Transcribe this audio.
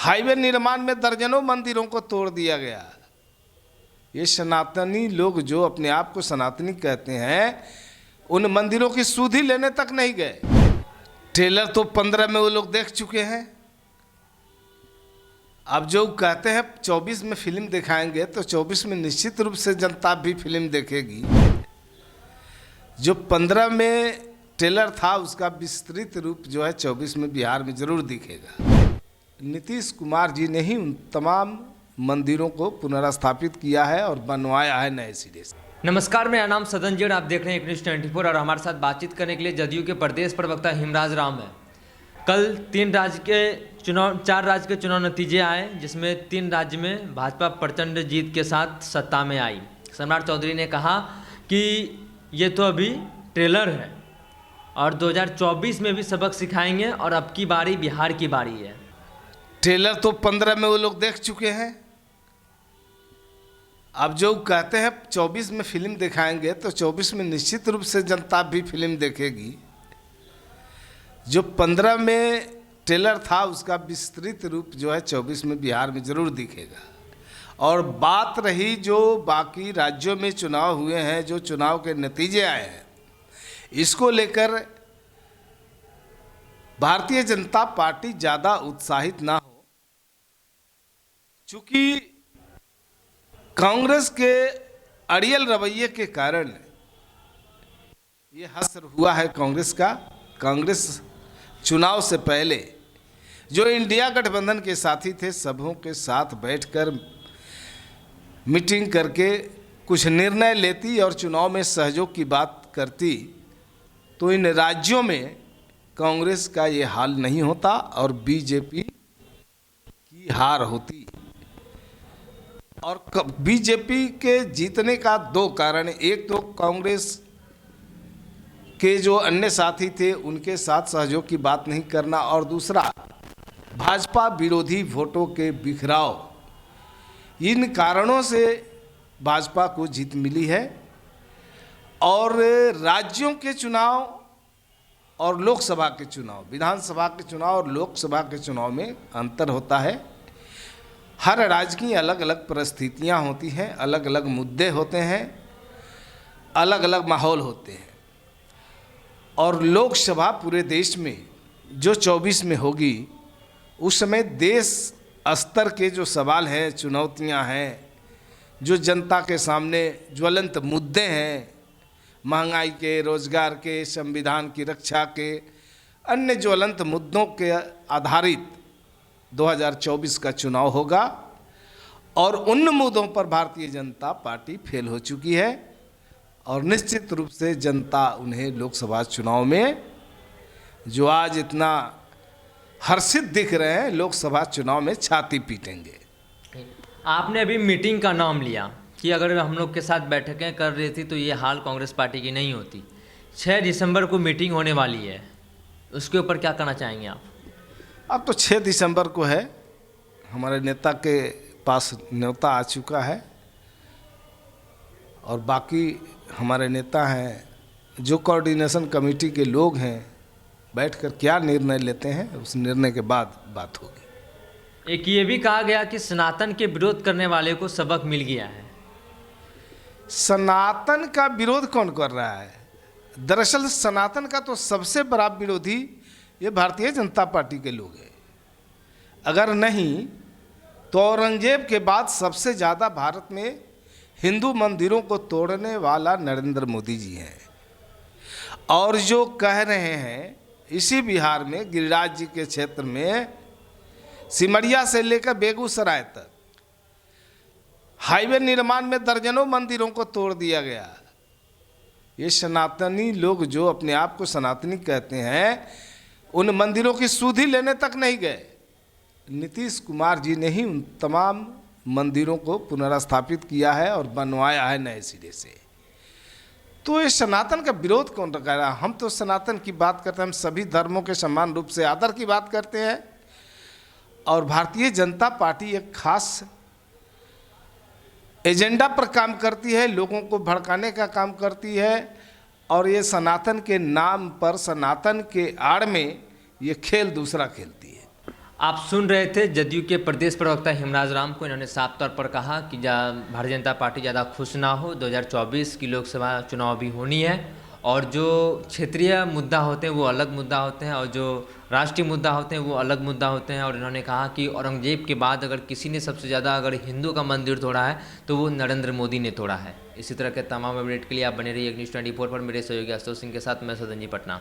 Highway निर्माण में दर्जनों मंदिरों को तोड़ दिया गया। ये सनातनी लोग जो अपने आप को सनातनी कहते हैं, उन मंदिरों की सुधि लेने तक नहीं गए। ट्रेलर तो 15 में वो लोग देख चुके हैं। अब जो कहते हैं 24 में फिल्म दिखाएंगे, तो 24 में निश्चित रूप से जनता भी फिल्म देखेगी। जो 15 में ट्रेलर था, उसका विस्तृत रूप जो है 24 में बिहार में जरूर दिखेगा। नीतीश कुमार जी ने ही उन तमाम मंदिरों को पुनर्स्थापित किया है और बनवाया है नए सिरे से। नमस्कार, मेरा नाम सदन जी और आप देख रहे हैं एक न्यूज़ 24 और हमारे साथ बातचीत करने के लिए जदयू के प्रदेश प्रवक्ता हिमराज राम है। कल 4 राज्य के चुनाव नतीजे आए, जिसमें 3 राज्य में भाजपा प्रचंड जीत के साथ सत्ता में आई। सम्राट चौधरी ने कहा कि ये तो अभी ट्रेलर है और 2024 में भी सबक सिखाएंगे और अब की बारी बिहार की बारी है। ट्रेलर तो 15 में वो लोग देख चुके हैं। अब जो कहते हैं 24 में फिल्म दिखाएंगे, तो 24 में निश्चित रूप से जनता भी फिल्म देखेगी। जो 15 में ट्रेलर था, उसका विस्तृत रूप जो है 24 में बिहार में जरूर दिखेगा। और बात रही जो बाकी राज्यों में चुनाव हुए हैं, जो चुनाव के नतीजे आए हैं, इसको लेकर भारतीय जनता पार्टी ज़्यादा उत्साहित ना हो, चूँकि कांग्रेस के अड़ियल रवैये के कारण ये हश्र हुआ है कांग्रेस का। कांग्रेस चुनाव से पहले जो इंडिया गठबंधन के साथी थे, सबों के साथ बैठकर मीटिंग करके कुछ निर्णय लेती और चुनाव में सहयोग की बात करती, तो इन राज्यों में कांग्रेस का ये हाल नहीं होता और बीजेपी की हार होती। और बीजेपी के जीतने का 2 कारण, एक तो कांग्रेस के जो अन्य साथी थे उनके साथ सहयोग की बात नहीं करना, और दूसरा भाजपा विरोधी वोटों के बिखराव। इन कारणों से भाजपा को जीत मिली है। और राज्यों के चुनाव और लोकसभा के चुनाव, विधानसभा के चुनाव और लोकसभा के चुनाव में अंतर होता है। हर राज्य की अलग अलग परिस्थितियां होती हैं, अलग अलग मुद्दे होते हैं, अलग अलग माहौल होते हैं। और लोकसभा पूरे देश में जो 24 में होगी, उस समय देश स्तर के जो सवाल हैं, चुनौतियां हैं, जो जनता के सामने ज्वलंत मुद्दे हैं, महंगाई के, रोजगार के, संविधान की रक्षा के, अन्य ज्वलंत मुद्दों के आधारित 2024 का चुनाव होगा। और उन मुद्दों पर भारतीय जनता पार्टी फेल हो चुकी है और निश्चित रूप से जनता उन्हें लोकसभा चुनाव में, जो आज इतना हर्षित दिख रहे हैं, लोकसभा चुनाव में छाती पीटेंगे। आपने अभी मीटिंग का नाम लिया कि अगर हम लोग के साथ बैठकें कर रही थी तो ये हाल कांग्रेस पार्टी की नहीं होती। 6 दिसंबर को मीटिंग होने वाली है, उसके ऊपर क्या कहना चाहेंगे आप? अब तो 6 दिसंबर को है, हमारे नेता के पास न्योता आ चुका है और बाकी हमारे नेता हैं, जो कोऑर्डिनेशन कमेटी के लोग हैं, बैठकर क्या निर्णय लेते हैं, उस निर्णय के बाद बात होगी। एक ये भी कहा गया कि सनातन के विरोध करने वाले को सबक मिल गया है। सनातन का विरोध कौन कर रहा है? दरअसल सनातन का तो सबसे बड़ा विरोधी ये भारतीय जनता पार्टी के लोग हैं। अगर नहीं तो औरंगजेब के बाद सबसे ज़्यादा भारत में हिंदू मंदिरों को तोड़ने वाला नरेंद्र मोदी जी हैं। और जो कह रहे हैं, इसी बिहार में गिरिराज जी के क्षेत्र में सिमरिया से लेकर बेगूसराय तक हाईवे निर्माण में दर्जनों मंदिरों को तोड़ दिया गया। ये सनातनी लोग जो अपने आप को सनातनी कहते हैं, उन मंदिरों की सुधि लेने तक नहीं गए। नीतीश कुमार जी ने ही उन तमाम मंदिरों को पुनर्स्थापित किया है और बनवाया है नए सिरे से। तो ये सनातन का विरोध कौन कर रहा है? हम तो सनातन की बात करते हैं, हम सभी धर्मों के समान रूप से आदर की बात करते हैं। और भारतीय जनता पार्टी एक खास एजेंडा पर काम करती है, लोगों को भड़काने का काम करती है। और ये सनातन के नाम पर, सनातन के आड़ में ये खेल दूसरा खेलती है। आप सुन रहे थे जदयू के प्रदेश प्रवक्ता हिमराज राम को। इन्होंने साफ तौर पर कहा कि भारतीय जनता पार्टी ज़्यादा खुश ना हो, 2024 की लोकसभा चुनाव भी होनी है और जो क्षेत्रीय मुद्दा होते हैं वो अलग मुद्दा होते हैं और जो राष्ट्रीय मुद्दा होते हैं वो अलग मुद्दा होते हैं। और इन्होंने कहा कि औरंगजेब के बाद अगर किसी ने सबसे ज़्यादा अगर हिंदू का मंदिर तोड़ा है तो वो नरेंद्र मोदी ने तोड़ा है। इसी तरह के तमाम अपडेट के लिए आप बने रहिए न्यूज़ 24 पर। मेरे सहयोगी आशुतोष सिंह के साथ मैं सदन जी, पटना।